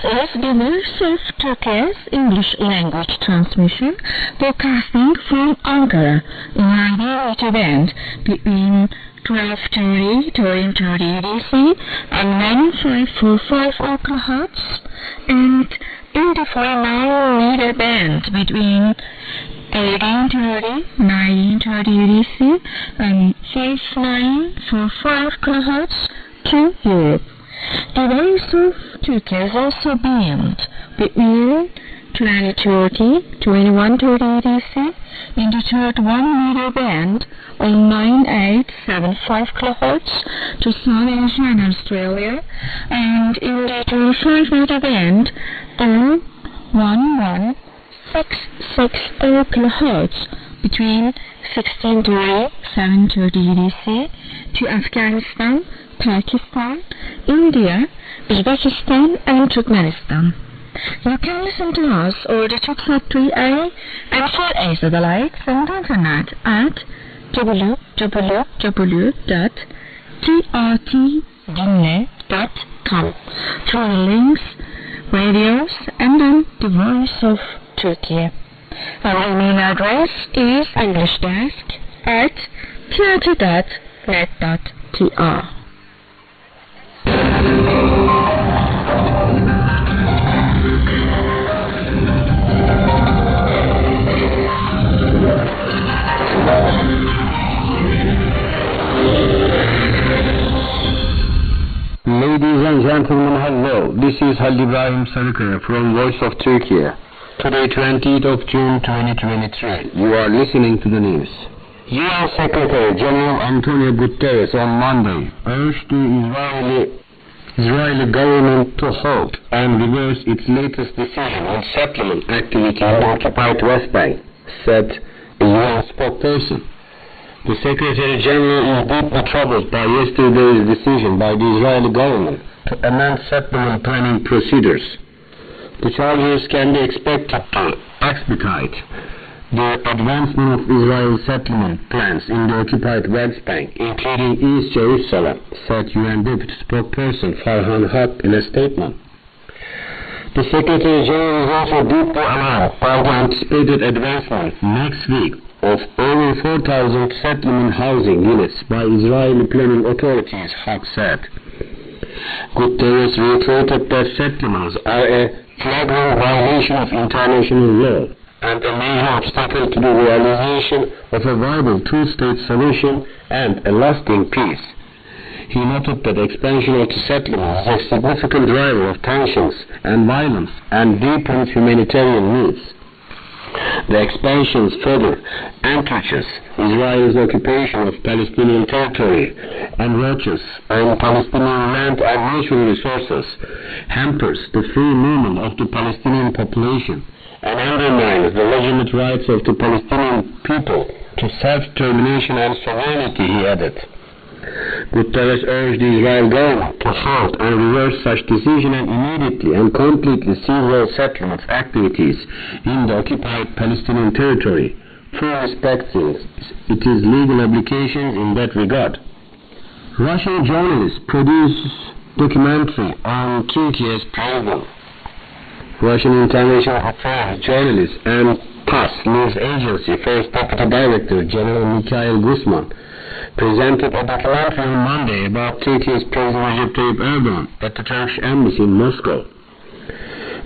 This is the Voice of Turkey's English language transmission, broadcasting from Ankara in radio meter band between 1230 to 1330 UTC and 1545 kHz, and in the 49 meter band between 1830 1930 UTC and 5945 kHz to Europe. The Voice of Turkey is also beamed between 2030 2130 UTC in the 31 meter band on 9875 kHz to South Asia and Australia, and in the 25 meter band on 11660 kHz between 1630 730 UTC to Afghanistan, Pakistan, India, Uzbekistan, and Turkmenistan. You can listen to us or the Turksat 3A and 4A satellites on the internet at www.trtdinle.com through the links, radios, and then the Voice of Turkey. Our email address is englishdesk@trt.net.tr. Ladies and gentlemen, hello. This is Halil İbrahim Sarıkaya from Voice of Turkey. Today, 20th of June 2023. You are listening to the news. UN Secretary General Antonio Guterres on Monday urged the Israeli government to halt and reverse its latest decision on settlement activity in the occupied West Bank, said a UN spokesperson. The Secretary General is deeply troubled by yesterday's decision by the Israeli government to amend settlement planning procedures. The charges can be expected to expedite the advancement of Israeli settlement plans in the occupied West Bank, including East Jerusalem, said UN Deputy Spokesperson Farhan Haq in a statement. The Secretary General is also deeply alarmed by the anticipated advancement next week of over 4,000 settlement housing units by Israeli planning authorities, Haq said. Guterres reiterated that settlements are a flagrant violation of international law and a major obstacle to the realization of a viable two-state solution and a lasting peace. He noted that expansion of the settlements is a significant driver of tensions and violence and deepens humanitarian needs. The expansions further entrenches Israel's occupation of Palestinian territory, enroaches on Palestinian land and natural resources, hampers the free movement of the Palestinian population, and undermines the legitimate rights of the Palestinian people to self-determination and sovereignty, he added. Guterres urged the Israeli government to halt and reverse such decision and immediately and completely cease all settlement activities in the occupied Palestinian territory, fully respecting its legal obligations in that regard. Russian journalists produce documentary on Turkey's president. Russian International Affairs journalist and TASS news agency first deputy director General Mikhail Guzman presented a documentary on Monday about Turkey's President Recep Tayyip Erdogan at the Turkish embassy in Moscow.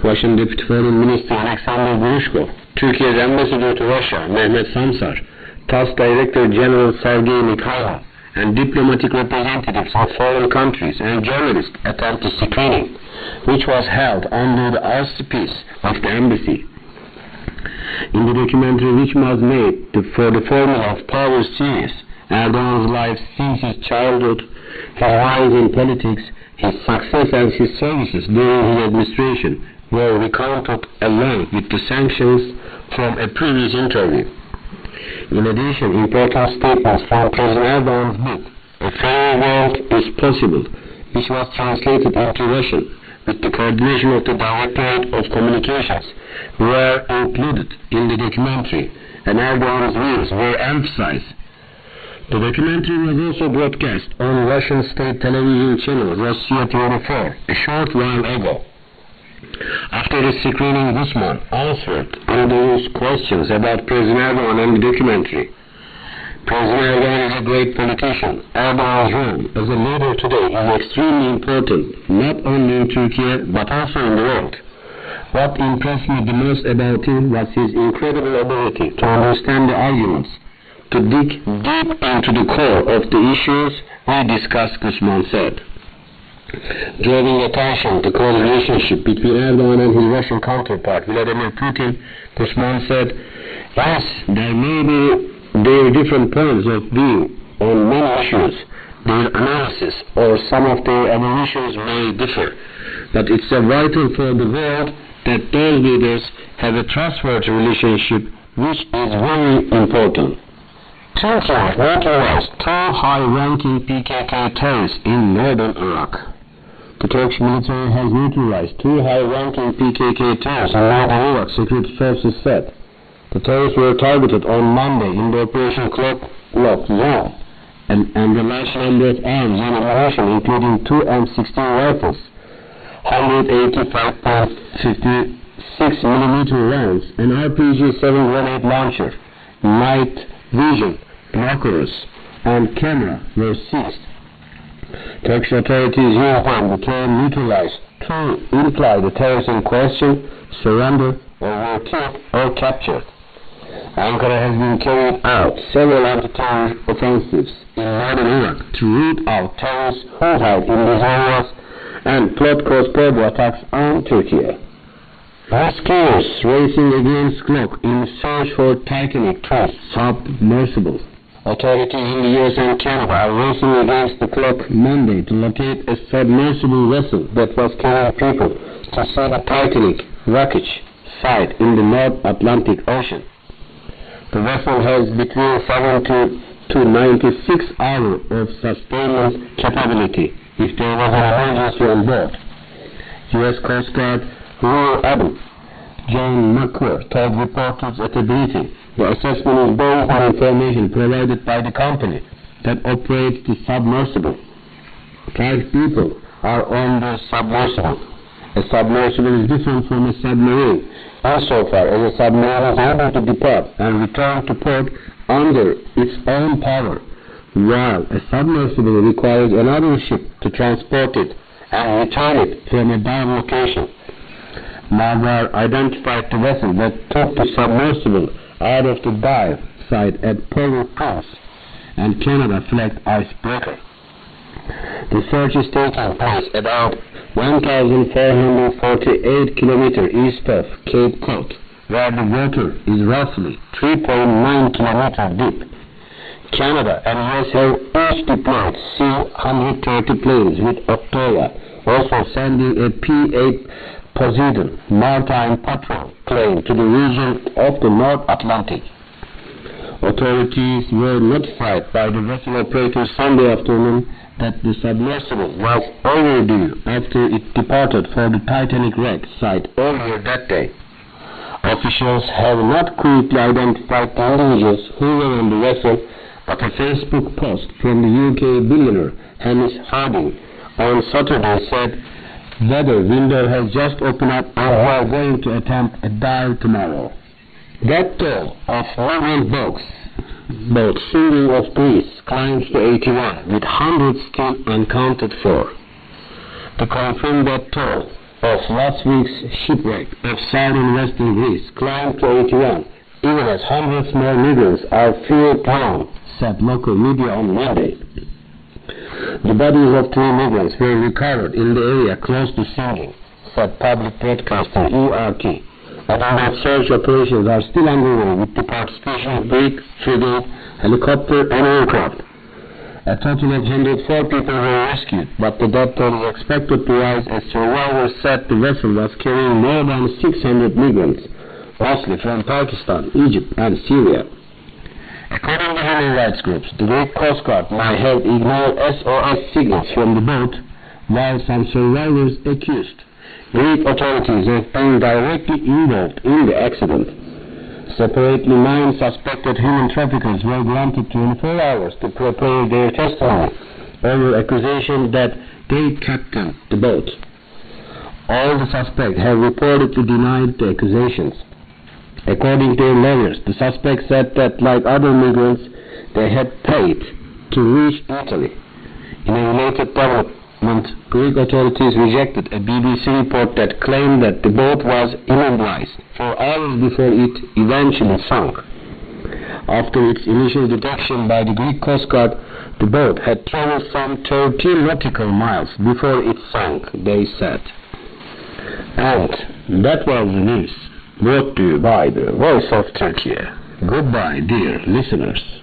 Russian Deputy Foreign Minister Alexander Grushko, Turkey's ambassador to Russia Mehmet Samsar, TASS Director General Sergei Mikhailov, and diplomatic representatives of foreign countries and journalists attended the screening, which was held under the auspices of the embassy. In the documentary, which was made for the Formula of Power series, Erdogan's life since his childhood, his rise in politics, his success and his services during his administration were recounted along with the sanctions from a previous interview. In addition, important statements from President Erdogan's book, A Fairer World is Possible, which was translated into Russian with the coordination of the Directorate of Communications, were included in the documentary, and Erdogan's views were emphasized. The documentary was also broadcast on Russian state television channel Russia 24 a short while ago. After the screening, Guzman answered interviewers' questions about President Erdogan and the documentary. President Erdogan is a great politician. Erdogan's role as a leader today is extremely important, not only in Turkey but also in the world. What impressed me the most about him was his incredible ability to understand the arguments, to dig deep into the core of the issues we discussed, Guzman said. Drawing attention to the close relationship between Erdogan and his Russian counterpart, Vladimir Putin, Guzman said, yes, there may be their different points of view on many issues, their analysis or some of their evaluations may differ, but it's vital for the world that those leaders have a trustworthy relationship, which is very important. Turkey neutralized two high-ranking PKK terrorists in northern Iraq. The Turkish military has neutralized two high-ranking PKK terrorists in northern Iraq, security sources said. The terrorists were targeted on Monday in the Operation Clock Zone, and the large number of arms and ammunition, including two M16 rifles, 185.56mm rounds, an RPG-7 grenade launcher, night vision binoculars, and camera were seized. Turkish authorities used the term neutralized to imply the terrorists in question surrendered or were killed or captured. Ankara has been carrying out several anti-terror offensives in northern Iraq to root out terrorists who hide in these areas and plot cross-border attacks on Turkey. Rescuers racing against clock in search for Titanic submersibles. Authorities in the US and Canada are racing against the clock Monday to locate a submersible vessel that was carrying people to see the Titanic wreckage site in the North Atlantic Ocean. The vessel has between 70 to 96 hours of sustainment capability if there was an emergency on board. U.S. Coast Guard Rear Admiral John McClure told reporters at a briefing the assessment is based on information provided by the company that operates the submersible. 5 people are on the submersible. A submersible is different from a submarine, insofar as a submarine is able to depart and return to port under its own power, while a submersible requires another ship to transport it and return it from a dive location. Nagar identified the vessel that took the submersible out of the dive site at Polar Pass and Canada flagged icebreaker. The search is taking place about 1,448 kilometers east of Cape Cod, where the water is roughly 3.9 kilometers deep. Canada and US have each deployed C-130 planes with October, also sending a P-8 Poseidon maritime patrol plane to the region of the North Atlantic. Authorities were notified by the vessel operator Sunday afternoon that the submersible was overdue after it departed for the Titanic wreck site earlier that day. Officials have not quickly identified the individuals who were on the vessel, but a Facebook post from the UK billionaire Hamish Harding on Saturday said, "Weather window has just opened up and we are going to attempt a dive tomorrow." That toll of migrant boats sinking of Greece climbs to 81, with hundreds still unaccounted for. The confirmed death toll of last week's shipwreck of southern western Greece climbed to 81, even as hundreds more migrants are feared drowned, said local media on Monday. The bodies of 3 migrants were recovered in the area close to sinking, said public broadcaster ERT. And search operations are still underway with the participation of brig, frigate, helicopter and aircraft. A total of 104 people were rescued, but the death toll is expected to rise as survivors said the vessel was carrying more than 600 migrants, mostly from Pakistan, Egypt and Syria. According to human rights groups, the Greek Coast Guard might have ignored SOS signals from the boat, while some survivors accused Greek authorities of being directly involved in the accident. Separately, 9 suspected human traffickers were granted 24 hours to prepare their testimony over accusations that they captained the boat. all the suspects have reportedly denied the accusations. According to lawyers, the suspects said that, like other migrants, they had paid to reach Italy. In a related development, Greek authorities rejected a BBC report that claimed that the boat was immobilized for hours before it eventually sunk. After its initial detection by the Greek Coast Guard, the boat had traveled some 13 nautical miles before it sank, they said. And that was the news, brought to you by the Voice of Turkey. Goodbye, dear listeners.